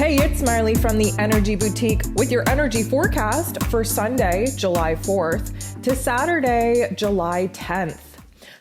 Hey, it's Marley from the Energy Boutique with your energy forecast for Sunday, July 4th to Saturday, July 10th.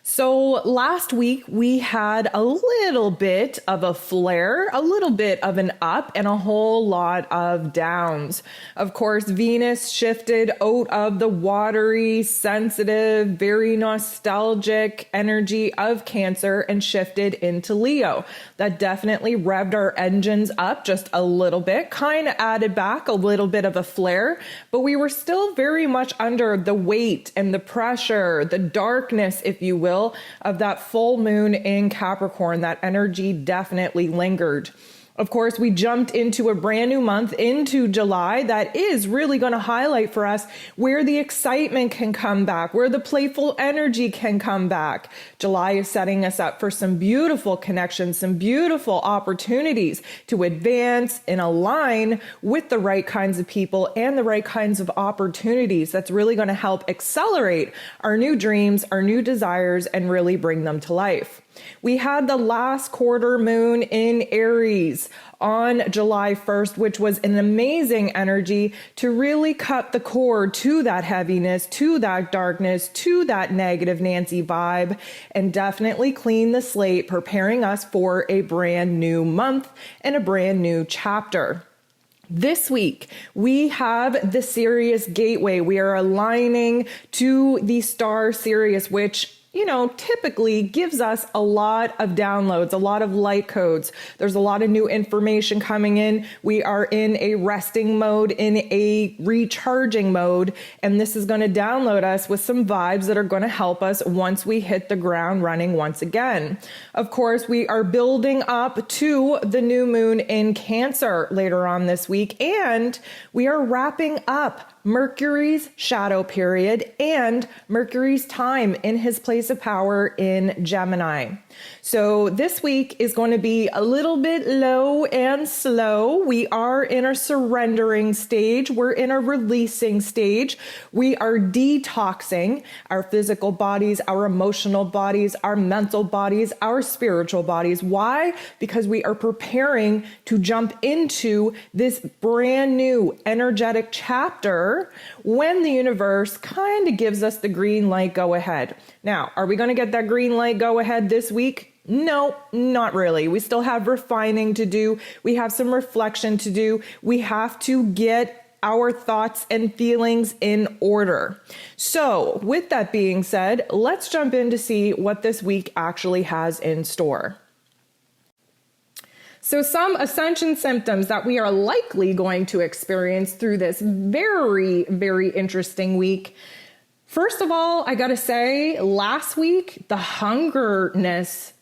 So last week we had a little bit of a flare, a little bit of an up, and a whole lot of downs. Of course, Venus shifted out of the watery, sensitive, very nostalgic energy of Cancer and shifted into Leo. That definitely revved our engines up just a little bit, kind of added back a little bit of a flare, but we were still very much under the weight and the pressure, the darkness, if you will, of that full moon in Capricorn. That energy definitely lingered. Of course, we jumped into a brand new month, into July, that is really going to highlight for us where the excitement can come back, where the playful energy can come back. July is setting us up for some beautiful connections, some beautiful opportunities to advance and align with the right kinds of people and the right kinds of opportunities. That's really going to help accelerate our new dreams, our new desires, and really bring them to life. We had the last quarter moon in Aries on July 1st, which was an amazing energy to really cut the cord to that heaviness, to that darkness, to that negative Nancy vibe, and definitely clean the slate, preparing us for a brand new month and a brand new chapter. This week, we have the Sirius Gateway. We are aligning to the star Sirius, which typically gives us a lot of downloads, a lot of light codes. There's a lot of new information coming in. We are in a resting mode, in a recharging mode, and this is going to download us with some vibes that are going to help us once we hit the ground running once again. Of course, we are building up to the new moon in Cancer later on this week, and we are wrapping up Mercury's shadow period and Mercury's time in his place of power in Gemini. So this week is going to be a little bit low and slow. We are in a surrendering stage. We're in a releasing stage. We are detoxing our physical bodies, our emotional bodies, our mental bodies, our spiritual bodies. Why? Because we are preparing to jump into this brand new energetic chapter when the universe kind of gives us the green light go ahead. Now, are we going to get that green light go ahead this week? No, not really. We still have refining to do. We have some reflection to do. We have to get our thoughts and feelings in order. So with that being said, let's jump in to see what this week actually has in store. So some Ascension symptoms that we are likely going to experience through this very, very interesting week. First of all, I gotta say, last week, the hungerness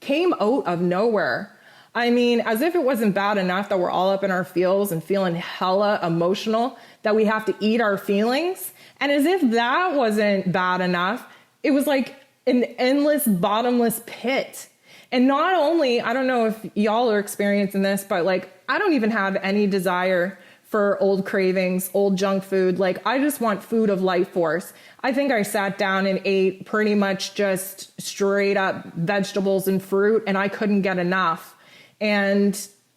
came out of nowhere. I mean, as if it wasn't bad enough that we're all up in our feels and feeling hella emotional, that we have to eat our feelings. And as if that wasn't bad enough, it was like an endless, bottomless pit. And not only, I don't know if y'all are experiencing this, but I don't even have any desire for old cravings, old junk food. I just want food of life force. I think I sat down and ate pretty much just straight up vegetables and fruit, and I couldn't get enough. And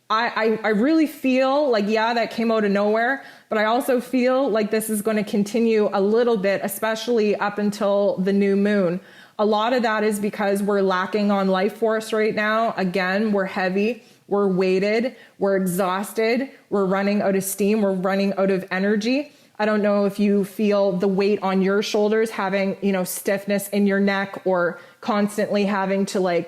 I really feel that came out of nowhere, but I also feel like this is going to continue a little bit, especially up until the new moon. A lot of that is because we're lacking on life force right now. Again, we're heavy. We're weighted, we're exhausted, we're running out of steam, we're running out of energy. I don't know if you feel the weight on your shoulders, having, stiffness in your neck, or constantly having to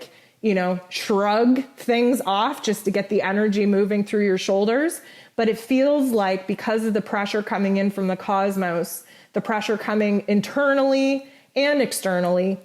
shrug things off just to get the energy moving through your shoulders. But it feels like, because of the pressure coming in from the cosmos, the pressure coming internally and externally,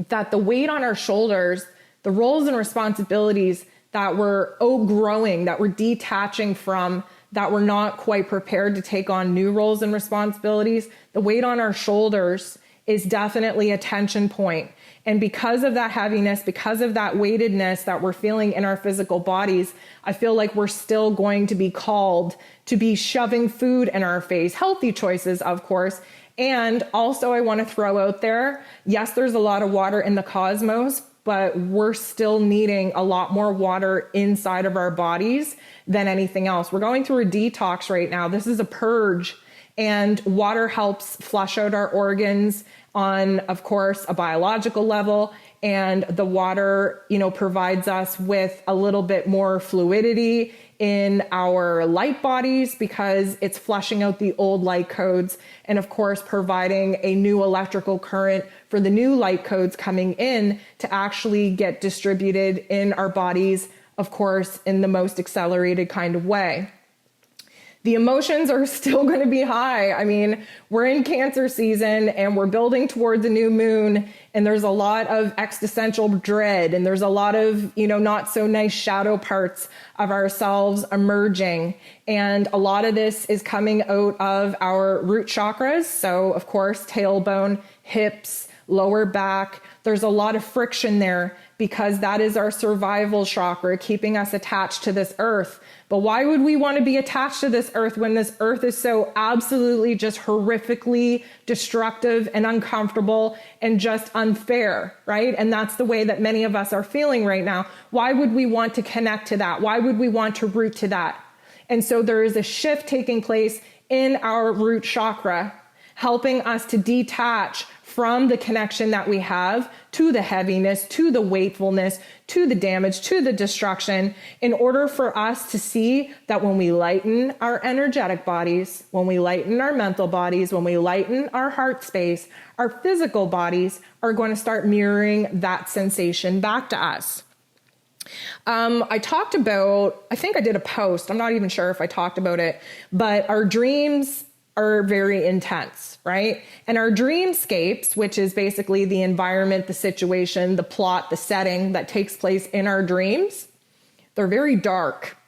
that the weight on our shoulders, the roles and responsibilities that we're outgrowing, that we're detaching from, that we're not quite prepared to take on new roles and responsibilities, the weight on our shoulders is definitely a tension point. And because of that heaviness, because of that weightedness that we're feeling in our physical bodies, I feel like we're still going to be called to be shoving food in our face, healthy choices, of course. And also, I want to throw out there, yes, there's a lot of water in the cosmos, but we're still needing a lot more water inside of our bodies than anything else. We're going through a detox right now. This is a purge, and water helps flush out our organs on, of course, a biological level. And the water, provides us with a little bit more fluidity in our light bodies because it's flushing out the old light codes, and of course providing a new electrical current for the new light codes coming in to actually get distributed in our bodies, of course, in the most accelerated kind of way. The emotions are still going to be high. I mean, we're in Cancer season and we're building towards a new moon, and there's a lot of existential dread, and there's a lot of, not so nice shadow parts of ourselves emerging. And a lot of this is coming out of our root chakras. So of course, tailbone, hips, lower back. There's a lot of friction there because that is our survival chakra, keeping us attached to this earth. But why would we want to be attached to this earth when this earth is so absolutely just horrifically destructive and uncomfortable and just unfair, right? And that's the way that many of us are feeling right now. Why would we want to connect to that? Why would we want to root to that? And so there is a shift taking place in our root chakra, helping us to detach from the connection that we have to the heaviness, to the weightfulness, to the damage, to the destruction, in order for us to see that when we lighten our energetic bodies, when we lighten our mental bodies, when we lighten our heart space, our physical bodies are going to start mirroring that sensation back to us. I talked about, I think I did a post, I'm not even sure if I talked about it, but our dreams are very intense, right? And our dreamscapes, which is basically the environment, the situation, the plot, the setting that takes place in our dreams, they're very dark.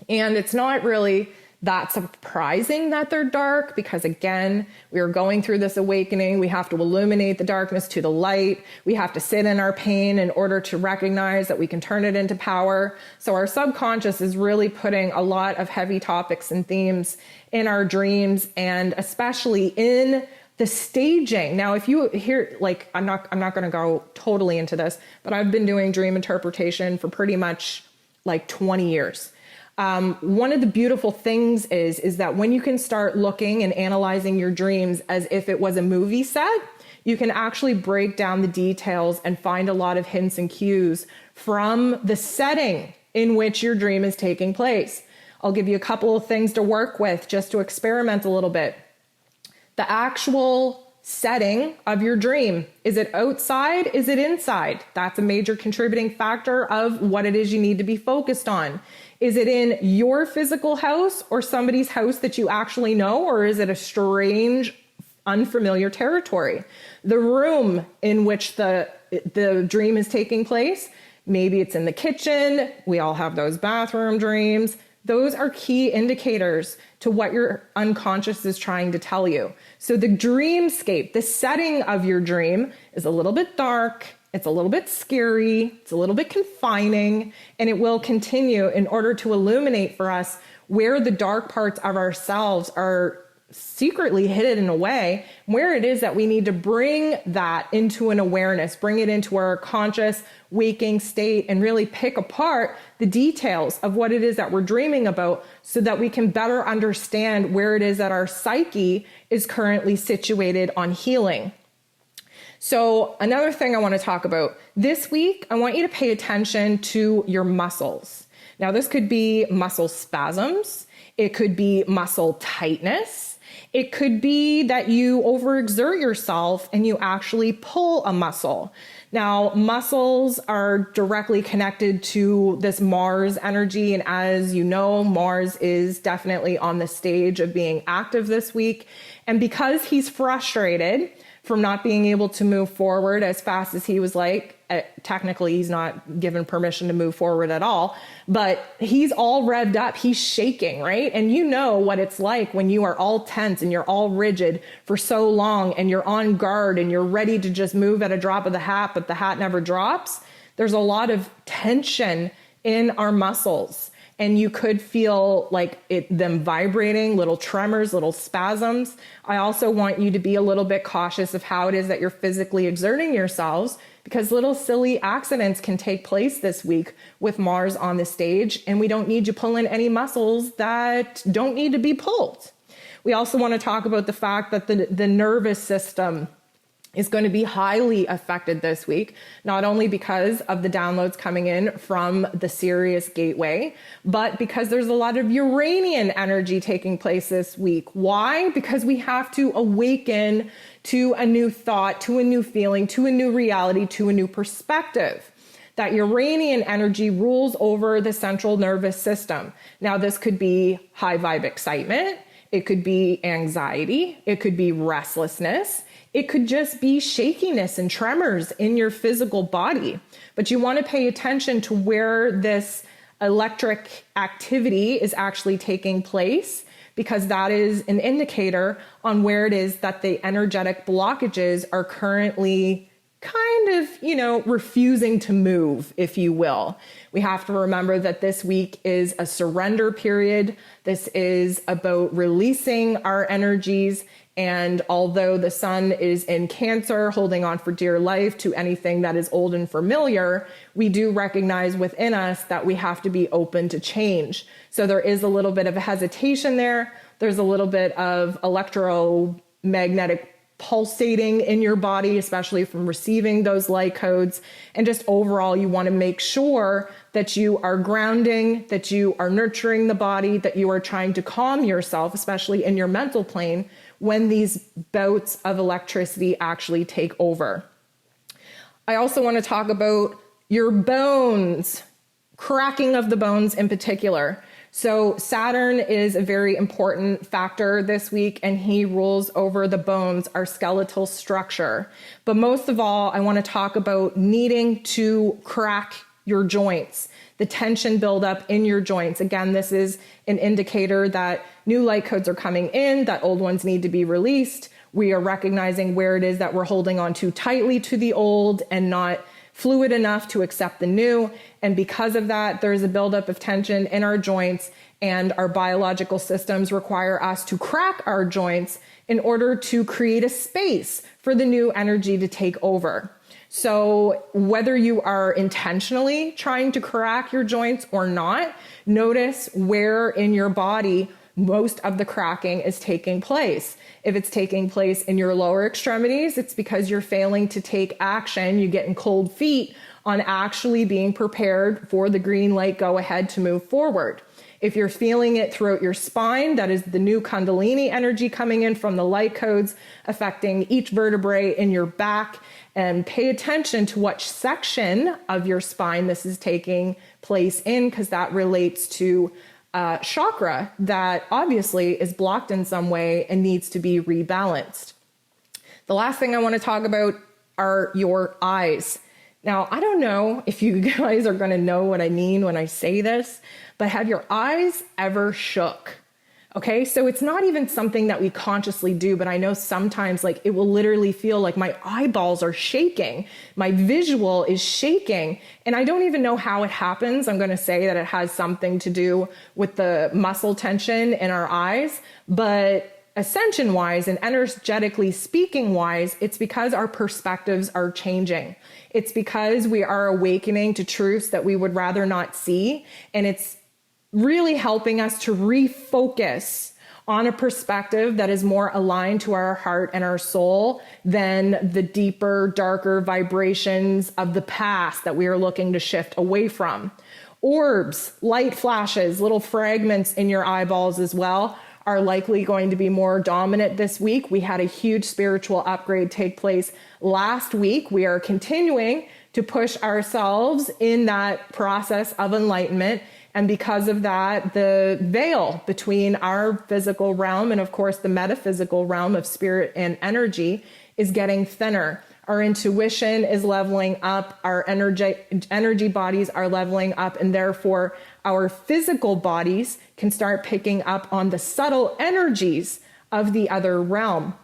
And it's not really that surprising that they're dark because, again, we are going through this awakening. We have to illuminate the darkness to the light. We have to sit in our pain in order to recognize that we can turn it into power. So our subconscious is really putting a lot of heavy topics and themes in our dreams, and especially in the staging. Now, if you hear, I'm not going to go totally into this, but I've been doing dream interpretation for pretty much 20 years. One of the beautiful things is that when you can start looking and analyzing your dreams as if it was a movie set, you can actually break down the details and find a lot of hints and cues from the setting in which your dream is taking place. I'll give you a couple of things to work with just to experiment a little bit. The actual setting of your dream. Is it outside? Is it inside? That's a major contributing factor of what it is you need to be focused on. Is it in your physical house or somebody's house that you actually know, or is it a strange, unfamiliar territory? The room in which the dream is taking place, maybe it's in the kitchen. We all have those bathroom dreams. Those are key indicators to what your unconscious is trying to tell you. So the dreamscape, the setting of your dream is a little bit dark, it's a little bit scary, it's a little bit confining, and it will continue in order to illuminate for us where the dark parts of ourselves are secretly hidden away, where it is that we need to bring that into an awareness, bring it into our conscious waking state, and really pick apart the details of what it is that we're dreaming about so that we can better understand where it is that our psyche is currently situated on healing. So another thing I want to talk about this week, I want you to pay attention to your muscles. Now, this could be muscle spasms. It could be muscle tightness. It could be that you overexert yourself and you actually pull a muscle. Now, muscles are directly connected to this Mars energy. And as you know, Mars is definitely on the stage of being active this week. And because he's frustrated from not being able to move forward as fast as he was technically he's not given permission to move forward at all, but he's all revved up, he's shaking, right? And you know what it's like when you are all tense and you're all rigid for so long and you're on guard and you're ready to just move at a drop of the hat, but the hat never drops. There's a lot of tension in our muscles. And you could feel them vibrating, little tremors, little spasms. I also want you to be a little bit cautious of how it is that you're physically exerting yourselves, because little silly accidents can take place this week with Mars on the stage, and we don't need you pulling any muscles that don't need to be pulled. We also want to talk about the fact that the nervous system is going to be highly affected this week, not only because of the downloads coming in from the Sirius gateway, but because there's a lot of Uranian energy taking place this week. Why? Because we have to awaken to a new thought, to a new feeling, to a new reality, to a new perspective. That Uranian energy rules over the central nervous system. Now, this could be high vibe excitement. It could be anxiety. It could be restlessness. It could just be shakiness and tremors in your physical body. But you want to pay attention to where this electric activity is actually taking place, because that is an indicator on where it is that the energetic blockages are currently kind of, refusing to move, if you will. We have to remember that this week is a surrender period. This is about releasing our energies. And although the sun is in Cancer, holding on for dear life to anything that is old and familiar, we do recognize within us that we have to be open to change. So there is a little bit of a hesitation there. There's a little bit of electromagnetic pulsating in your body, especially from receiving those light codes. And just overall, you want to make sure that you are grounding, that you are nurturing the body, that you are trying to calm yourself, especially in your mental plane, when these bouts of electricity actually take over. I also want to talk about your bones, cracking of the bones in particular. So Saturn is a very important factor this week, and he rules over the bones, our skeletal structure. But most of all, I want to talk about needing to crack your joints, the tension buildup in your joints. Again, this is an indicator that new light codes are coming in, that old ones need to be released. We are recognizing where it is that we're holding on too tightly to the old and not fluid enough to accept the new. And because of that, there's a buildup of tension in our joints, and our biological systems require us to crack our joints in order to create a space for the new energy to take over. So whether you are intentionally trying to crack your joints or not, notice where in your body most of the cracking is taking place. If it's taking place in your lower extremities, it's because you're failing to take action. You're getting cold feet on actually being prepared for the green light go ahead to move forward. If you're feeling it throughout your spine, that is the new Kundalini energy coming in from the light codes affecting each vertebrae in your back. And pay attention to which section of your spine this is taking place in, because that relates to chakra that obviously is blocked in some way and needs to be rebalanced. The last thing I want to talk about are your eyes. Now, I don't know if you guys are going to know what I mean when I say this, but have your eyes ever shook? Okay, so it's not even something that we consciously do, but I know sometimes it will literally feel like my eyeballs are shaking, my visual is shaking, and I don't even know how it happens. I'm going to say that it has something to do with the muscle tension in our eyes, but Ascension wise and energetically speaking wise, it's because our perspectives are changing. It's because we are awakening to truths that we would rather not see, and it's really helping us to refocus on a perspective that is more aligned to our heart and our soul than the deeper, darker vibrations of the past that we are looking to shift away from. Orbs, light flashes, little fragments in your eyeballs as well are likely going to be more dominant this week. We had a huge spiritual upgrade take place last week. We are continuing to push ourselves in that process of enlightenment. And because of that, the veil between our physical realm and, of course, the metaphysical realm of spirit and energy is getting thinner. Our intuition is leveling up, our energy bodies are leveling up, and therefore our physical bodies can start picking up on the subtle energies of the other realm.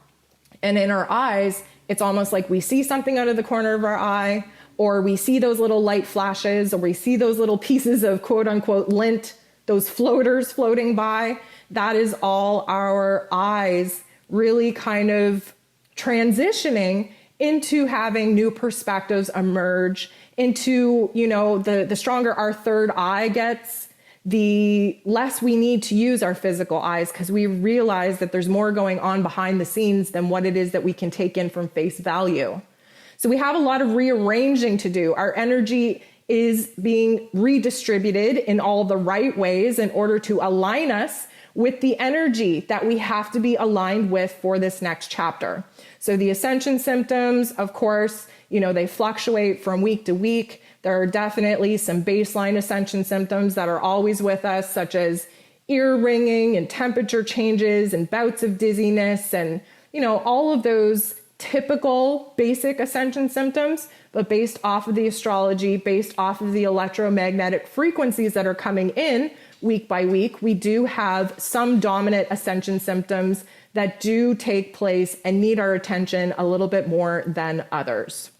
And in our eyes, it's almost like we see something out of the corner of our eye, or we see those little light flashes, or we see those little pieces of quote unquote lint, those floaters floating by. That is all our eyes really kind of transitioning into having new perspectives emerge, into, the stronger our third eye gets, the less we need to use our physical eyes, because we realize that there's more going on behind the scenes than what it is that we can take in from face value. So we have a lot of rearranging to do. Our energy is being redistributed in all the right ways in order to align us with the energy that we have to be aligned with for this next chapter. So the Ascension symptoms, of course, they fluctuate from week to week. There are definitely some baseline Ascension symptoms that are always with us, such as ear ringing and temperature changes and bouts of dizziness and, all of those typical basic Ascension symptoms, but based off of the astrology, based off of the electromagnetic frequencies that are coming in week by week, we do have some dominant Ascension symptoms that do take place and need our attention a little bit more than others.